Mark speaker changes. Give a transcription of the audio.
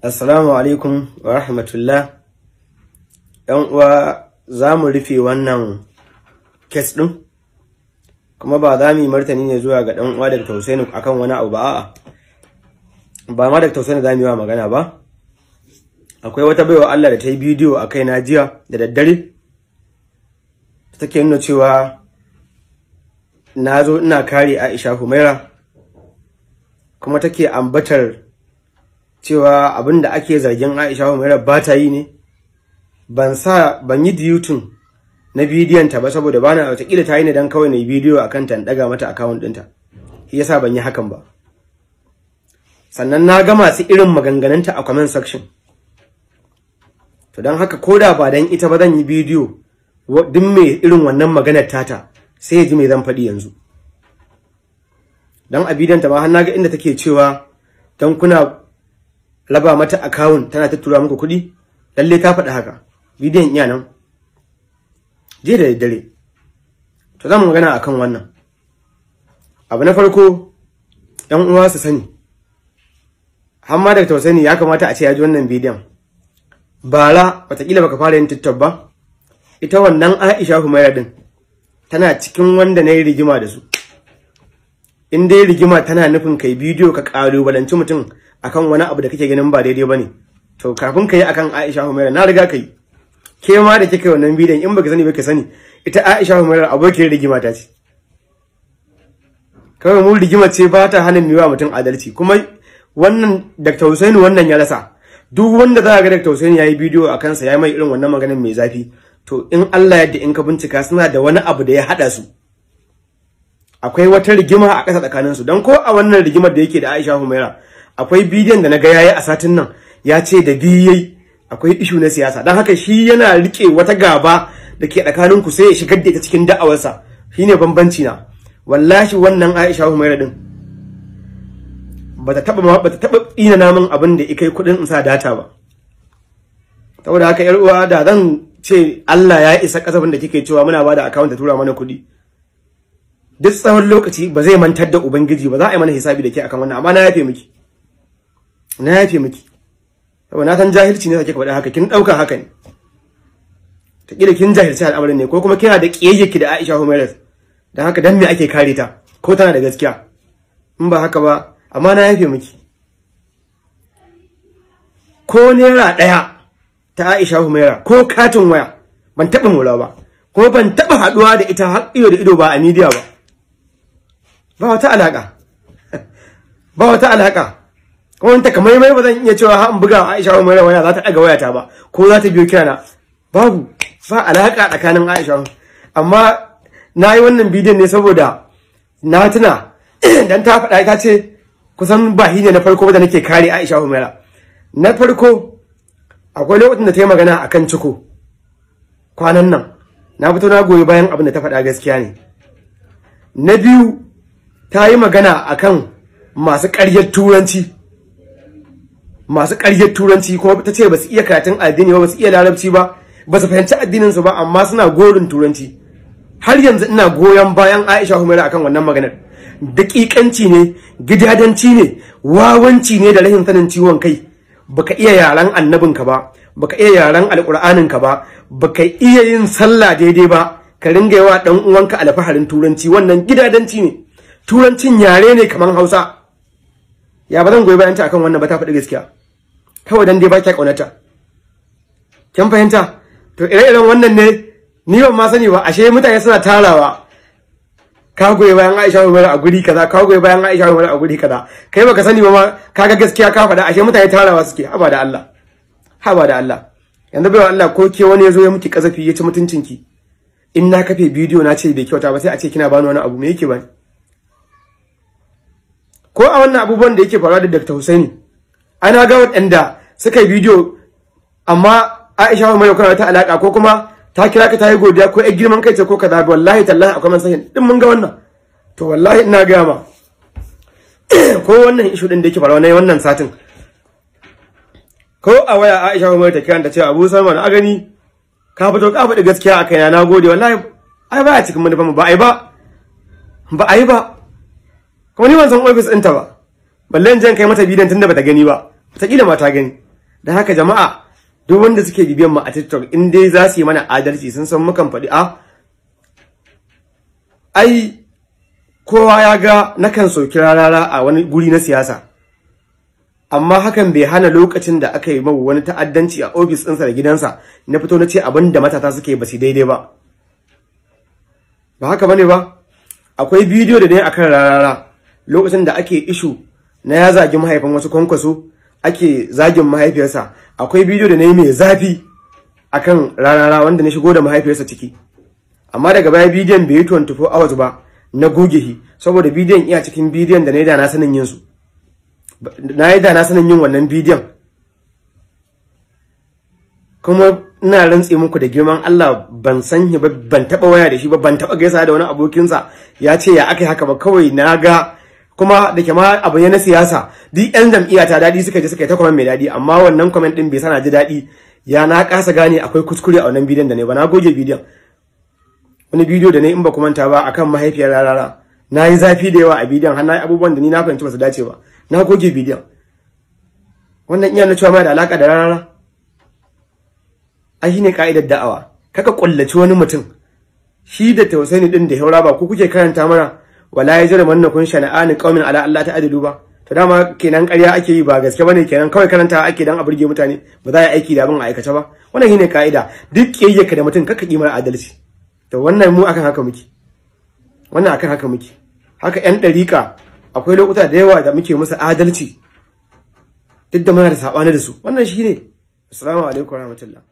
Speaker 1: Assalamu alaikum wa rahmatullah. ‘Yan uwa za mu rufe wannan kes ɗin, kuma ba za mu yi martani ne zuwa ga ɗan uwa daga Hussaini akan wani abu ba, a'a. Ba ma daga Hussaini za mu yi wa magana ba. Akwai wata baiwa Allah da ta yi bidiyo a kai na jiya da daddare. Take nuna cewa na zo ina kare Aisha Humaira, kuma take ambatar cewa abin da ake zargin Aisha Humaira ba ta yi ne. Ban yi diyutun na bidiyon ta ba saboda bana wataƙila ta yi ne dan kawai na yi bidiyo akan ta daga mata account ɗinta. Shi yasa ban yi hakan ba. Sannan na ga masu irin maganganunta a comment section. To dan haka koda ba dan ita ba zan yi bidiyo duk me irin wannan maganar tata sai ya ji me zan faɗi yanzu. Dan a bidiyon ta ma har naga inda take cewa dan kuna raba mata account tana tura muku kuɗi, lalle ta faɗi haka. Bidiyon iya nan je da daddare. To zamu magana akan wannan. Abu na farko, ɗan uwa su sani, hamma daga Hussaini ya kamata a ce ya ji wannan bidiyon. Bara wataƙila baka fara yin TikTok ba, ita wannan Aisha Humaira din tana cikin wanda na yi rigima da su. In dai rigima tana nufin kai bidiyo ka ƙalubalanci mutum akan wani abu da kake ganin ba daidai bane, to kafin ka yi akan Aisha Humaira na riga ka yi. Ke ma da kike wannan bidiyon in baka sani ba ka sani, ita Aisha Humaira abokin rigima ta ce. Kawai mu rigima ce ba ta hana miwa mutum adalci, kuma wannan Dr. Hussaini wannan ya rasa. Duk wanda za ka ga Dr. Hussaini yayi bidiyo a kansa yayi mai irin wannan maganar mai zafi, to in Allah yadda in ka bincika suna da wani abu da ya hada su. Akwai wata rigima a ƙasa tsakanin su, dan ko a wannan rigimar da yake da Aisha Humaira akwai bidiyon da naga yayi a satin nan ya ce da biyai akwai ishu na siyasa, dan haka shi yana rike wata gaba da ke tsakanin ku sai ya shigar da ita cikin da'awarsa. Shine bambanci na. Wallahi wannan Aisha Humaira din bata taba ina namun abin da ikai kudin in sa data ba. Saboda haka yar uwa da zan ce Allah ya isa kasafin da kike cewa muna bada account ta tura mana kudi, duk tsawon lokaci ba zai mantar da ubangiji ba, za a yi mana hisabi da ke akan wannan, amma na yafe miki. Na yafe miki. Saboda na san jahilci ne sake faɗa haka, kin dauka haka ne. Ta kila kin jahilci al'amarin ne, ko kuma kina da kiyayyaki da Aisha Humaira. Dan haka dan me ake kare ta? Ko tana da gaskiya? In ba haka ba, amma na yafe miki. Ko naira ɗaya ta Aisha Humaira ko katin waya ban taba mura ba, ko ban taba haduwa da ita har ido da ido ba a media ba. Ba wata alaka. Ba wata alaka. Kuma ta kamar mai ba zan iya cewa ha in buga Aisha Humaira waya za ta daga wayata ba, ko za ta biyo kirana. Babu, ba alaka tsakanin Aisha. Amma na yi wannan bidiyon ne saboda na tuna dan ta faɗa ta ce kusan ba ne na farko da nake kare Aisha Humaira. Na farko akwai lokacin da ta yi magana akan ciko kwanan nan, na fito na goyi bayan abin da ta faɗa gaskiya ne. Na biyu ta yi magana akan masu ƙaryar turanci kuma ta ce ba su iya karatun addini ba su iya larabci ba su fahimci addinin su ba, amma suna gorin turanci. Har yanzu ina goyon bayan Aisha Humaira akan wannan maganar. Daƙiƙanci ne, gidadanci ne, wawanci ne da rashin sanin ciwon kai. Baka iya yaran annabinka ba, baka iya yaran alƙur'aninka ba, baka iya yin sallah daidai ba, ka ringa yawa dan uwanka alfaharin turanci, wannan gidadanci ne. Turancin yare ne kaman Hausa. Ya ba zan goyi bayan ta akan wannan ba, ta faɗi gaskiya. Kawai dan dai ba kya kaunata. Kin fahimta? To ire-iren wannan ne ni ban ma sani ba, ashe mutane suna tarawa. Ka goyi bayan Aisha Humaira a guri kaza, ka goyi bayan Aisha Humaira a guri kaza. Kai baka sani ba ma, kaga gaskiya ka faɗa, ashe mutane tarawa suke. Haba da Allah. Haba da Allah. Yanzu bai Allah ko ke wani yazo ya miki kazafi ya ci mutuncinki. In na kafe bidiyo na ce bai kyauta ba sai a ce kina bani wani abu, me yake bani? Ko a wannan abubuwan da yake faruwa da Dr. Hussaini, ana ga waɗanda suka yi bidiyo amma Aisha Humaira kana ta alaka, ko kuma ta kira ka ta yi godiya, ko ai girman kai ce ko kaza, wallahi tallahi akwai mansahin din mun ga wannan. To wallahi ina ga ma ko wannan issue din da yake faruwa ne wannan satin, ko a waya Aisha Humaira ta kira ta ce Abu Salman a gani ka fito ka faɗi gaskiya a kaina, nagode. Wallahi ai ba a cikin manufan ba ai ba kuma ni ban san office ɗinta ba, balle in je kai mata bidiyon tunda bata gani ba, wataƙila ma ta gani. da haka jama'a duk wanda suke bibiyan mu a TikTok in dai za su yi mana adalci sun san mukan faɗi ai kowa ya ga nakan soki rarara a wani guri na siyasa, amma hakan bai hana lokacin da aka yi mawa wani ta'addanci a ofis ɗinsa da gidansa na fito na ce abin da matata suke ba su daidai ba haka bane ba. Akwai bidiyo da ne akan rarara lokacin da ake ishu na ya zagi mahaifin wasu kwankwaso, ake zagin mahaifiyarsa. Akwai bidiyo da ne mai zafi akan rarara wanda na shigo da mahaifiyarsa ciki, amma daga baya bidiyon bai yi 24 hours ba na goge shi, saboda bidiyon iya cikin bidiyon da na yi da na sanin yin su, na yi da na sanin yin wannan bidiyon. Kuma ina rantse muku da girman Allah ban san shi ba, ban taba waya da shi ba, ban taba gaisa da wani abokinsa ya ce ya akai haka ba. Kawai na ga kuma da ke ma abu ne na siyasa, duk yan jam'iyya ta dadi suka je suka yi ta comment mai dadi, amma wannan comment din bai sana ji dadi, ya na kasa gane akwai kuskure a wannan bidiyon da ne ba. Na goge bidiyon, wani bidiyo da ne in ba ku manta ba akan mahaifiyar rarara, na yi zafi da yawa a bidiyon har na yi abubuwan da ni na fahimci ba su dace ba, na goge bidiyon. Wannan iya na cewa mai da alaka da rarara. Ai shine ka'idar da'awa, kaka kullaci wani mutum shi da tausayi din da haura ba ku kuke karanta mana wala yajrimannakum shana'ani qaumin ala Allah ta'dilu ba. To dama kenan ƙarya ake yi ba gaske bane, kenan kawai karanta ake dan a burge mutane, ba za a yi aiki da abin a aikace ba. Wannan shine ka'ida, duk kiyayyaka da mutum kaka kimar adalci. To wannan mu akan haka muke, wannan akan haka muke. Haka yan dariƙa akwai lokuta da yawa da muke musu adalci duk da muna da sabani da su. Wannan shine. Assalamu alaikum warahmatullahi.